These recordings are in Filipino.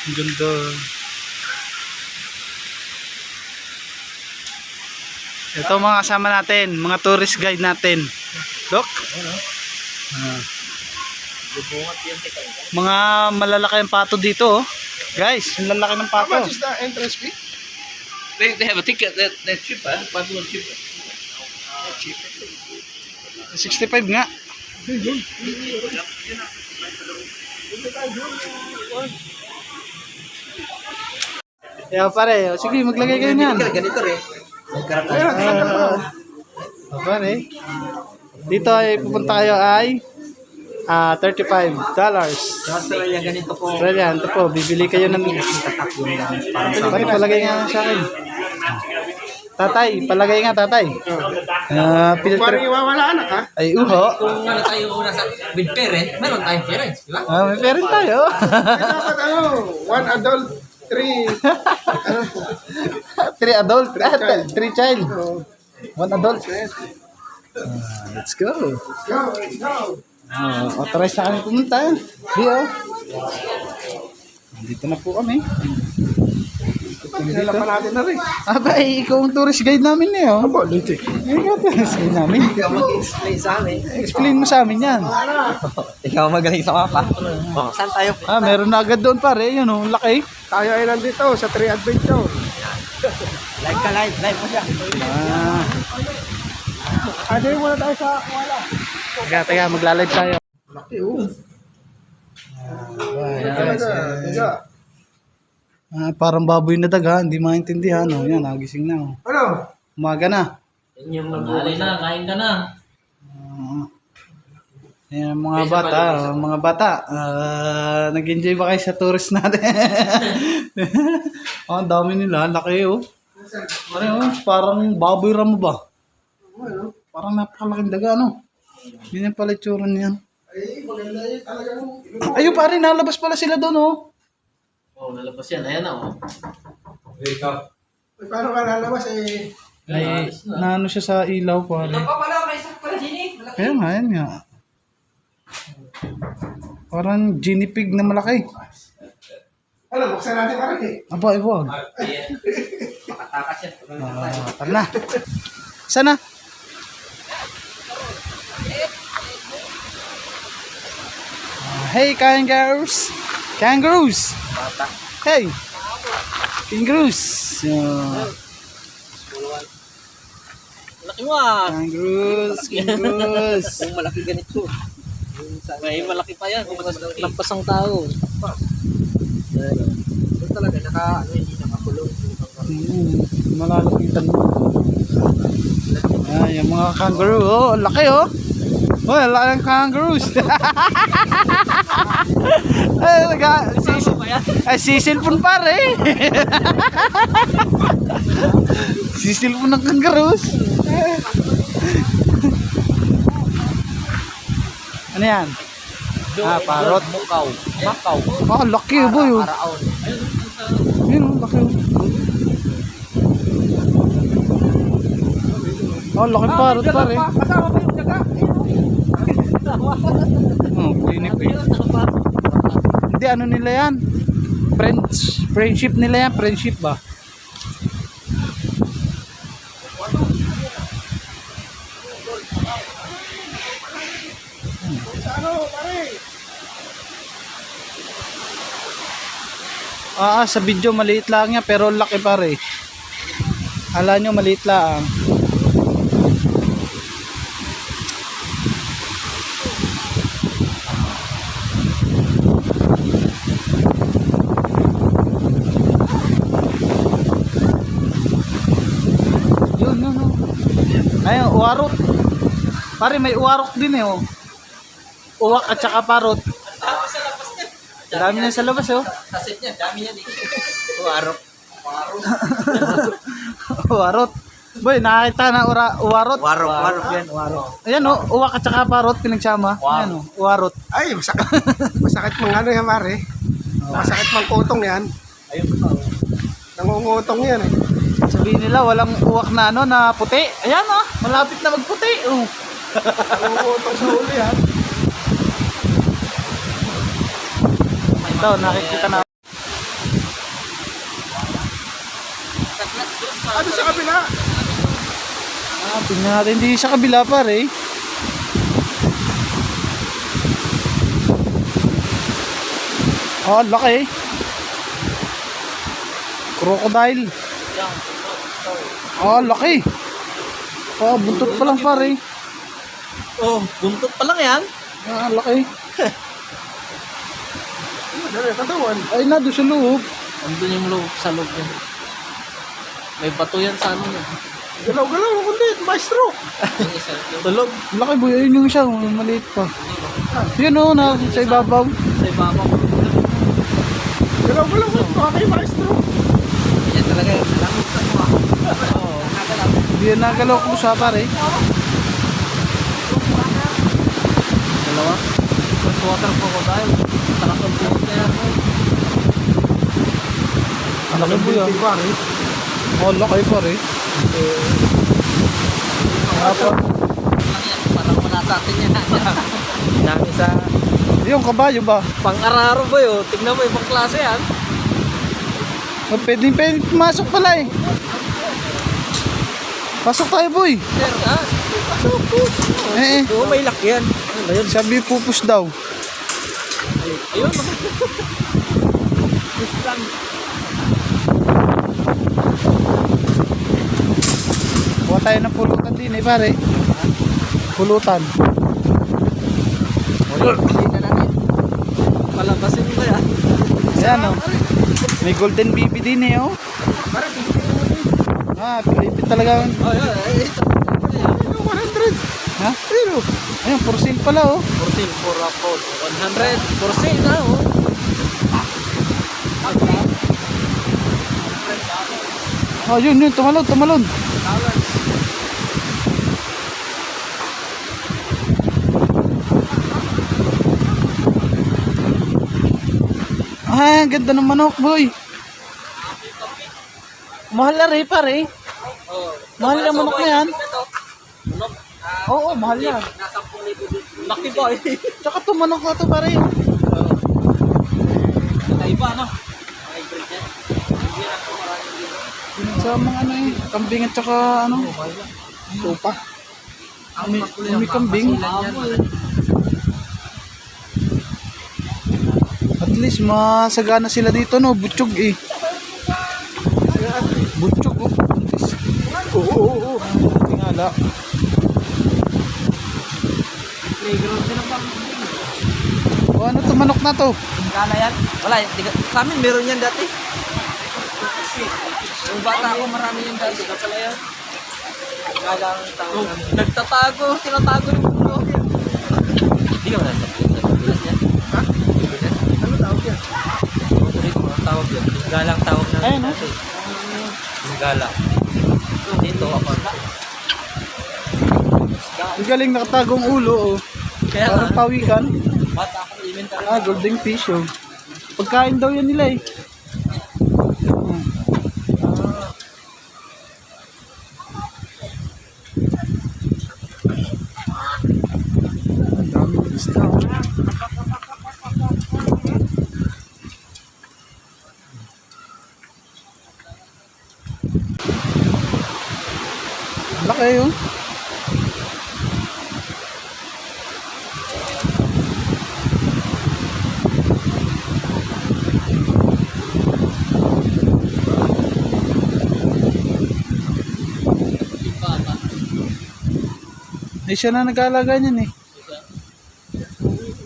Ang ganda. Ito mga kasama natin, mga tourist guide natin. Look. Mga malalaki ang pato dito, oh. Guys, ang lalaki ng pato. How much is the entrance fee? They have a ticket that's cheaper. Possible cheaper. 65 nga. Kaya pare, sige maglagay kayo niyan. Ganito rin. Pare. Dito ay pupunta kayo ay $35. Sa Australia, ganito po. Australian, ito po, bibili kayo ng pare, palagay nga sa akin. Tatay, palagay nga tatay. Filter. Parang iwawala anak ha? Ay, uho. Kung ano tayo una sa with parent, meron tayong parents, di ba? May parent tayo. Dapat ano, 1 adult, 3 3 adult, 3 child. 1 adult. Let's go. Go, let's go. Authorize na kami pumunta. Diyo. Dito na po kami. Pinala pa natin na rin. Aba, ikaw ang tourist guide namin eh. Oh. Abo, liti. Ikaw tourist guide namin. Ikaw mag-explain sa amin. Explain mo sa amin yan. Ikaw magaling sa mapa. Oh, saan tayo? Meron na agad doon pare. Yun oh, laki. Tayo ay nandito sa 3 Adventure. Live ka, live mo siya. Ano yung muna tayo sa wala? Teka, magla-live tayo. Laki oh. Guys, Tiga. parang baboy na daga, hindi maintindihan. Oh. Yan, nagising na. Oh. Ano? Umaga na. Yan yung mag-alay na, kain ka na. Ayan, mga bata, nag-enjoy ba kayo sa tourist natin? Ang dami nila, laki oh. Parang baboy ramo ba? Parang napakalaking daga, ano? Yun yung pala itsura niyan. Ay, maganda yun. Talagang... Ayun pare, nalabas pala sila doon oh. Oh, nalabas yan. Ayan na, oh. Ay, paano ka lalabas eh? Ay, naano siya sa ilaw pare. pala, may isak pala, Jenny. Ayan nga. Parang guinea pig na malaki. Ano, buksan natin pa rin eh. Aba, iwag. Makatakas yan. Tara na. Sana? Hey, kangaroos! Kangaroos! Hey! Kangaroos! Laki mo ah. Kangaroos! Kung malaki ganito. May malaki pa yan. Kung mas lampas ang tao. Ito talaga, hindi nakakulong. Malalapitan mo. Yung mga kangaroo. Oh, laki oh! Oh, laki ng kangaroos! Sisilpon pare! Sisilpon ng kangaroos! Ano yan? Parrot. Makaw. Laki boy oh. Araon. Yun oh, laki oh. Laki parrot pare. Kasama pa yung daga. Pinipig. Hindi, ano nila yan? Friendship nila yan. Friendship ba? Ano, pare? Sa video maliit lang yan pero laki pare. Ala nyo maliit lang. Yun. Ayun, uwarot. Pare may uwarok din eh oh. Uwak at saka parot. Dami na sa labas oh. Kasit niya, dami yan eh. Uwarok. Uwarot. Boy, nakakita na uwarot. Warok yan. Ayan oh, uwak at saka parot pinagsama. Ayan oh, uwarot. Ay, masakit. Masakit mong ano yan, pare. Masakit mong kutong yan. Ayun po. Nangungutong yan eh. Sabihin nila walang uwak na ano na puti. Ayan oh, malapit na magputi. Oh. Nangungutong sa uli yan. Ito, nakikita na. Ano sa kabila? Tingnan natin di sa kabila pare. Laki. Crocodile. Laki. Buntot pa lang pare. Oh, buntot pa lang yan. Laki. Dali, katawan. Ay na, doon sa loob. Andun yung loob, sa loob yan. May bato yan sa ano yan. Galaw-galaw, kundi, maestro. Tulog. Laki boy, ayun yung isa, maliit pa. Yun o, na sa ibabaw. Sa ibabaw. Galaw-galaw, baka kayo maestro. Yan talaga yung lamig sa mo. Oo, nakagalaw. Hindi yan nagalaw ko sa pare. Dalawa. Water crocodile. Sarap ang buhok na yan. Laki boy ah. Pare. Laki pare. Parang wala sa atin yan. Dami sa Yung kabayo ba? pang-araro boy. Oh. Tignan mo ibang klase yan. Pwede pumasok pala eh. Pasok tayo boy. Sir, pasok push. Oo, may lock yan. Ano ba yun? Sabi pupus daw. Ayun. Kuha tayo ng pulutan din eh pare. Pulutan. Hindi na natin. Palabasin mo yan. Ayan o. May golden baby din eh oh. Pilipit talaga. Oh, yun. 100. Ha? Pero, ayun, for sale pala oh. For sale, for upload. 100. For sale na, oh. Yun, tumalon. Ang ganda ng manok, boy. Mahal na rin, pare. Mahal na manok na yan. Oo, mahal yan. Nasa 10,000. Laki ba eh. Tsaka to manok na to, pare. Kaiba, no? Hybrid yan. Hindi na ito maraming dito. Sa mga ano eh, kambing at tsaka ano, tupa. May kambing. At least masagana sila dito no, butchog eh. Butchog oh. Oo. Tingala. Playground din ang pang. Ano to manok na to? Gana yan? Wala, sa amin meron yan dati. Yung bata ako marami yan dati. Kapala yan. Galang tao namin. Nagtatago, tinatago yung mundo. Hindi ka wala sa Pilas niya? Ha? Pilas? Ano tawag yan? Ang tawag yan. Galang tawag namin Ayun, dati. Yung galang. Dito ako. Ang galing nakatagong ulo oh. Kaya Parang pawikan. bata ako elementary. Golden fish oh. Pagkain daw yan nila eh. Ang daming isda oh. Laki yun. Siya na nag-aalaga niyan eh.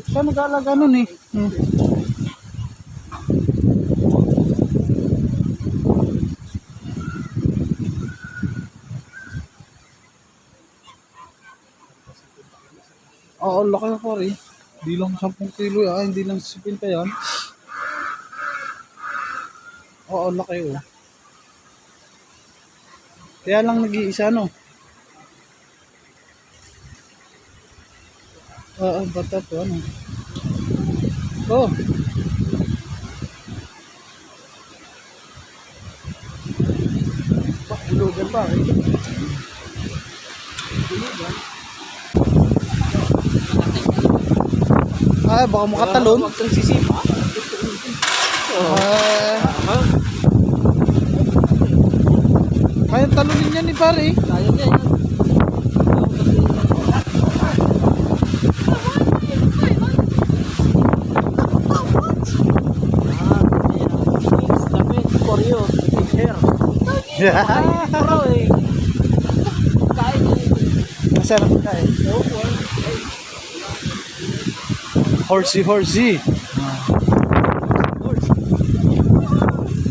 Siya nag-aalaga nun eh. Oo, laki na pare. Hindi lang 10 kilo yan. Hindi lang 50 yan. Oo, laki oh. Kaya lang nag-iisa no. Bata to ano. Oh. Bulugan pa eh. Bulugan. Baka makatalon. Huwag kang sisipa. Kaya Kaya talunin niya ni pare. Kaya niya yan. For you, big hair. Bro eh. Kain eh. Masarap kain. Horsey.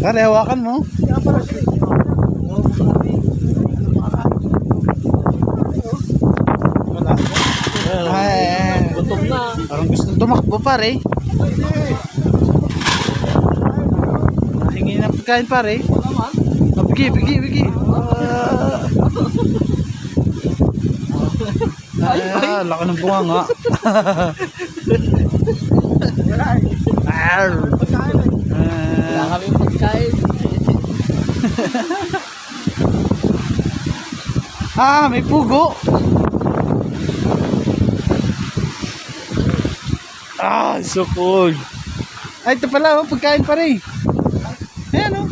Pare, hawakan mo. Wala. Ay, Gutom na. parang gusto tumakbo pare. Hingi na pagkain pare. Naman. Oh, bigi. Laki ng bunga nga. Wala kami pagkain. May pugo. So cool. Ay, ito pala, oh, pagkain pa rin. Ayan, oh.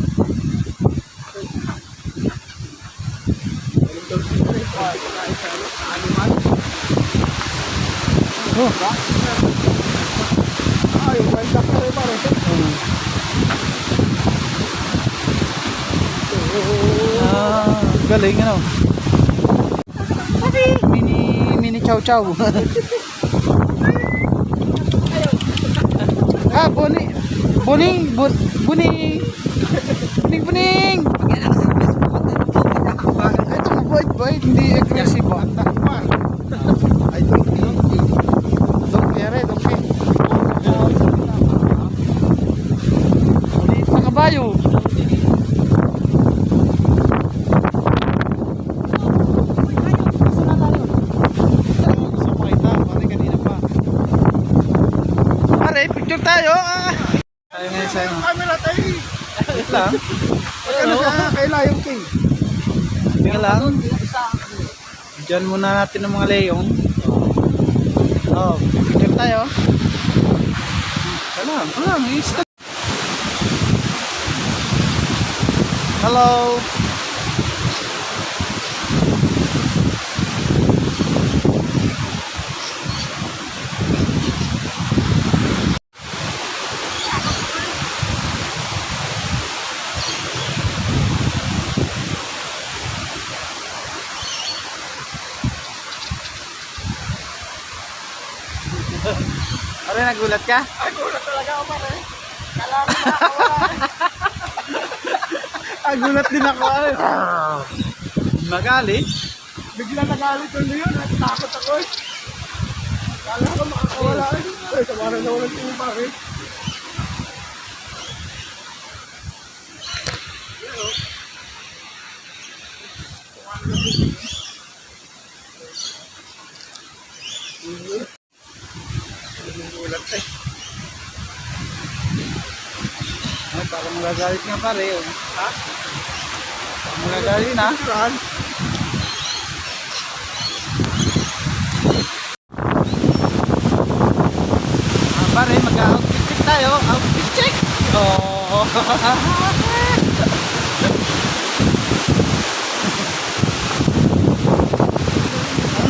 Oh. Ay, wild duck na rin pare. Galing, ano. Mini chow. Buning. Ito mabait, hindi aggressive. Ay, donkey. Donkey. Maliit na kabayo. Gusto mo kita, pare kanina pa. Pare, picture tayo. Tayo ngayon sa'yo. Camera tayo. Wait lang. Ano siya kay Lion King? Tingnan lang. Diyan muna natin ang mga leong. Oh, picture tayo. Wala, may stop. Hello. Pare, nagulat ka? Nagulat talaga ako pare. Kala ko nakakawala. Nagulat din ako. Magalit? Bigla nagalit ko yun. Natakot ako eh. Kala ko makakawala eh. Ay, samaran na walang tingin pare. Nagulat eh. Ay, parang magagalit nga pare. Oh. Ha? Parang magagalit na. Saan? Pare, mag-outfit check tayo. Outfit check! Oh.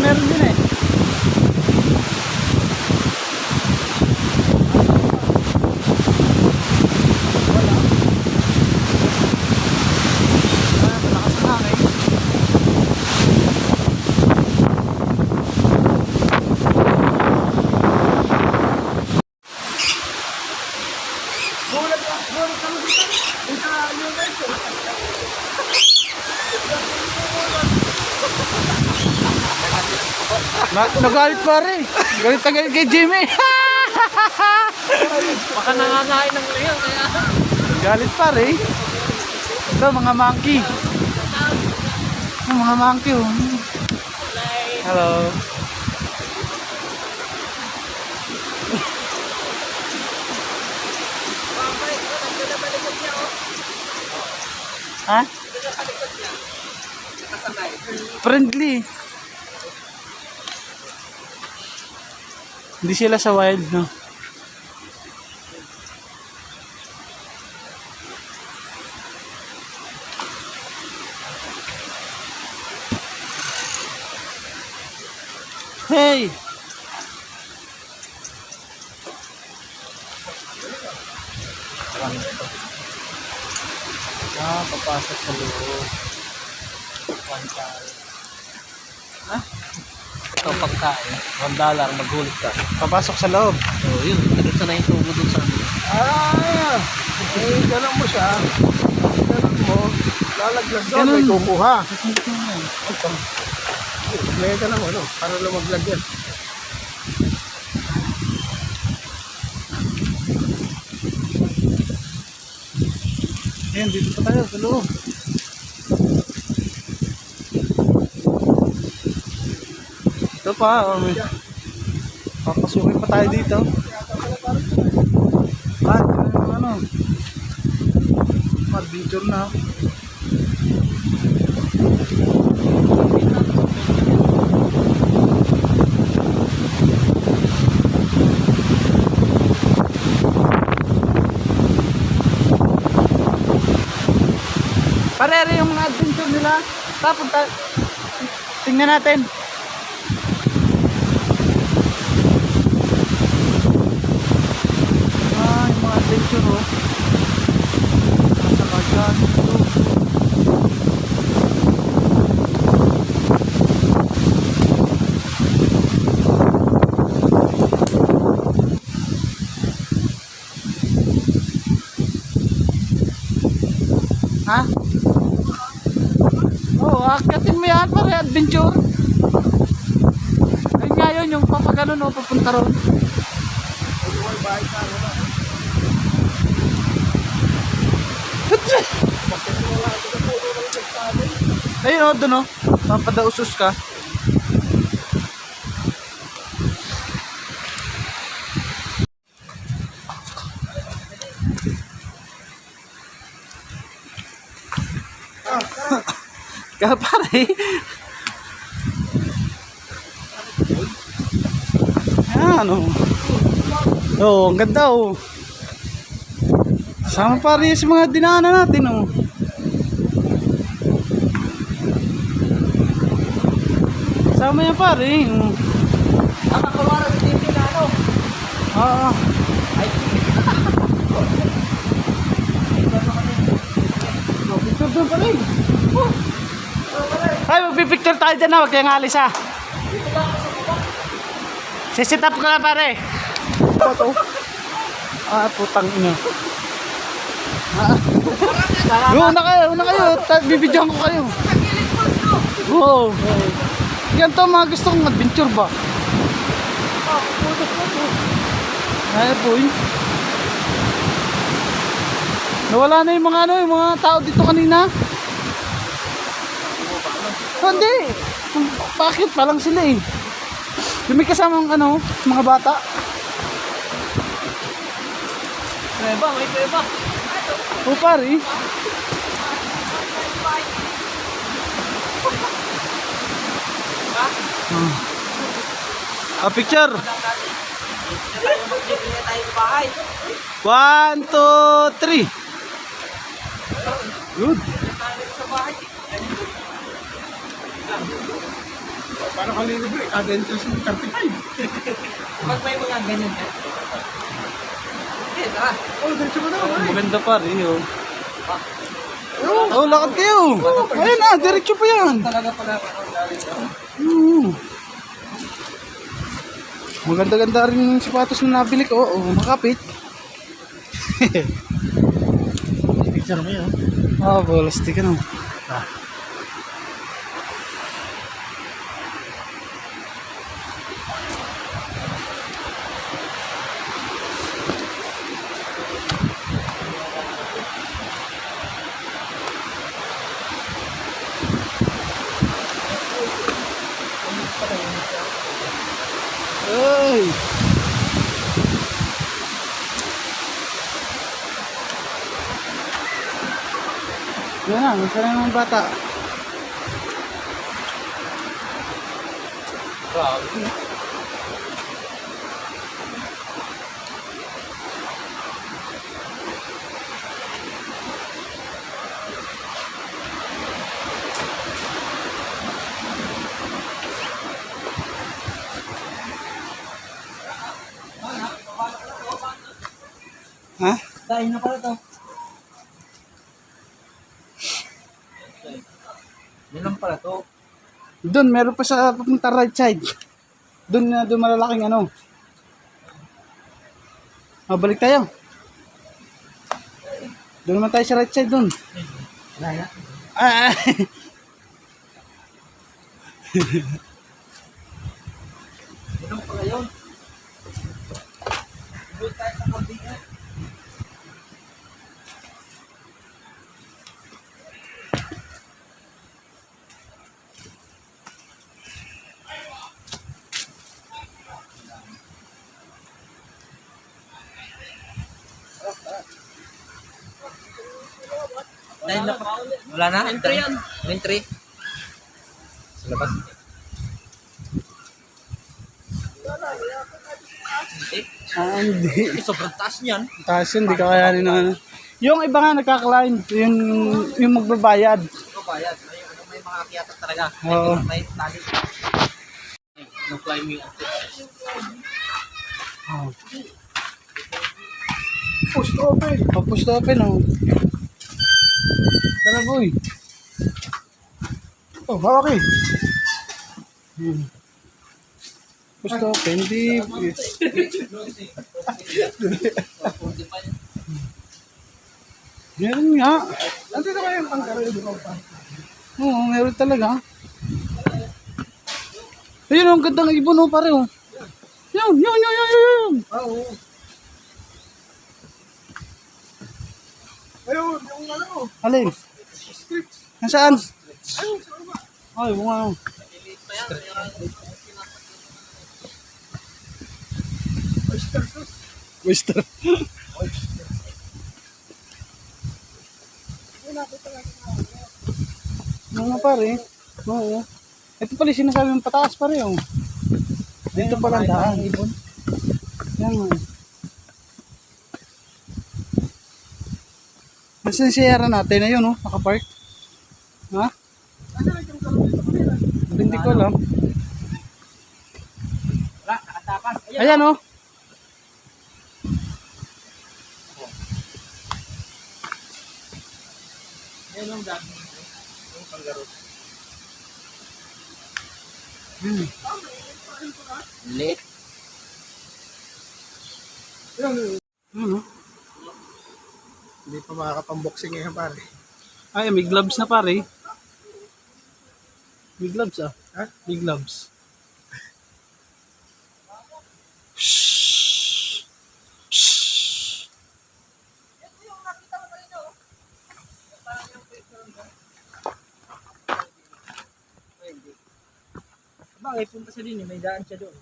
Meron din eh. Malakas na hangin. Gulat kami dito. Yung sa United. Nagalit pare. Galit na galit kay Jimmy. Baka nangangain ng leon kaya. Galit pare. Ito mga monkey. Mga monkey. Oh. Hello. Ha? Friendly. Hindi sila sa wild, no? Hey! Papasok sa loob. Ha? Ito pagkain. $1, magulit ka. Papasok sa loob. Oh, yun. Diretso na yung tubo dun sa amin. Ganun mo siya. Ganun mo. Lalaglag doon, Ganun. may kukuha. Ito. May ka lang ano, para lumaglag yan. Ayan, dito pa tayo sa loob. Ito pa, may... papasukin pa tayo dito. Ano? Mag-video na. Parere yung mga adventure nila. Tapos tingnan natin. Yung mga adventure oh. Nasa kagyan ito. Ha? Oo, akyatin mo yan para adventure. Ayun nga yun, yung papagano no, papunta ron. Ayun o, dun o. Papadausos ka. Kaya pare. Yan o. Oo, ang ganda o. Sama pare sa mga dinaanan natin o. Sama yan pare. Nakakawara sa TV na ano. Oo. Picture doon pare. Ay, magpipicture tayo dyan na. Huwag kayong alis ha. Sisit up ko na pare. Ito. Putang ina. Una kayo, una kayo. Bibidyohan ko kayo. Oo. Ganito mga gusto kong adventure ba? Ay po yun. Nawala na yung mga ano, yung mga tao dito kanina. Hindi. Bakit pa lang sila eh. Yung may kasamang ano, mga bata. Kuweba, may kuweba. O pare. Picture. 1, 2, 3. Good. Para kalilibre, kada entrance ng 35. Pag may mga ganyan ka. Tara. Oh, diretso mo na. Maganda pare oh. Oh, lakad kayo. Ayun na, diretso pa yan. Talaga pala ako galing. Maganda-ganda rin yung sapatos na nabili ko. Oo, makapit. Picture mo yun. Plastic ano. Ay! Yan na, masarap yung mga bata. Grabe. Daing na pala to. Yan lang pala to. Doon, meron pa sa papunta right side. Doon na doon malalaking ano. Balik tayo. Doon naman tayo sa right side doon. Wala na. Ah, Yan lang pala yun. Doon tayo sa kambingan. Dahil na pa. Wala na? Entry yan. Entry. Sa labas. hindi. Sobrang taas niyan. Taas yun, hindi kakayanin na ano. Yung iba nga nagka-climb, yung magbabayad. Ito bayad. May mga akyatan talaga. Oo. May tali. No climbing activities. Oh. Post open. Push to open, oh. Tara, boy. Oh, hawak eh. Push to open, di... Meron nga. Nandito kayo yung pangkaro yung pa. Oo, meron talaga. Ayun, ang gandang ibon, oh, pare, oh. Yun. Oo. Ayun, yung ano. Alin? Scripts. Nasaan? Ayun, sa baba. Ay, bunga, oh. Oyster sauce. Oyster. Mga pare. Oo. Ito pala yung sinasabi mong pataas pare, oh. Dito pala ang daan. Yan, oh. Nasaan si Sierra natin na yun, oh. Nakapark. Ha? Ano lang yung karo dito kanina? Hindi ko alam. Wala, nakatapas. Ayan, oh. Ayan ang dami. Yung kangaroo. Late. Ayun, Ano? hindi pa makakapang-boxing ngayon pare. Ay, may gloves na pare. May gloves, ah. Ha? May gloves. Shhh. Shhh. Bakit punta siya din, may daan siya doon.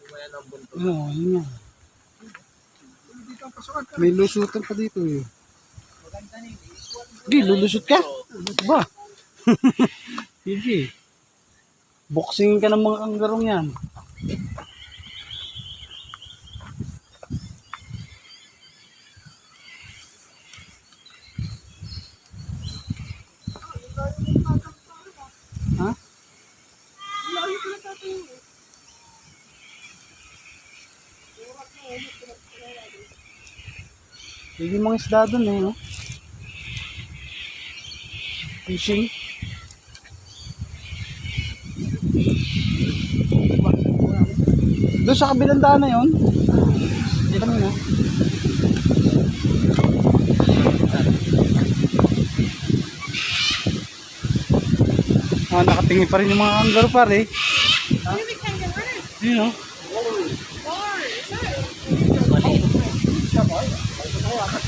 Kumaya ng bunto. Oo, yun nga. Dito ang pasukan pare. May lusutan pa dito, eh. Di, lulusot ka? Ba? Sige. Boxing ka ng mga kanggarong yan. Ha? Hindi mga isda doon, eh. No? Fishing. Doon sa kabilang daan na yun. Dito na. Nakatingin pa rin yung mga kanggaro pare. Yun, oh.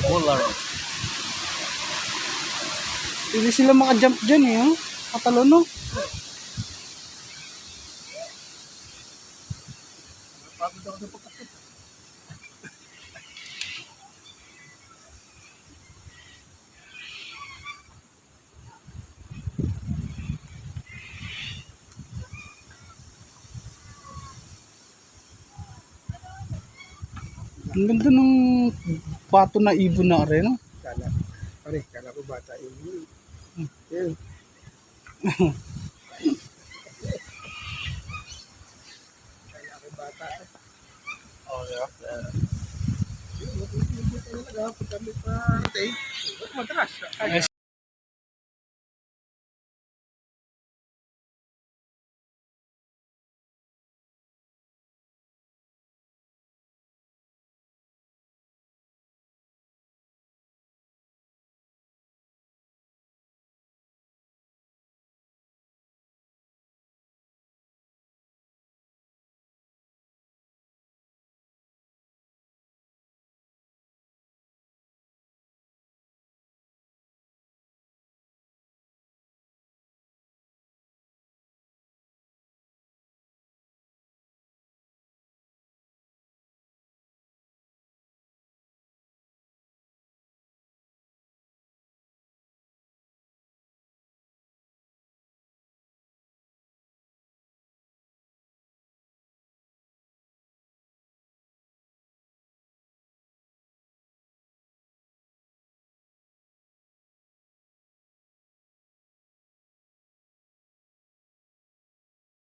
Polar. Hindi sila makajump dyan, eh. Oh. Katalon, no? Ang ganda ng pato na ibon na rin, no? Kala ko bata yun. Yun. Kala ko bata. Oh, yeah. Hindi talaga, pag kami pa, madalas.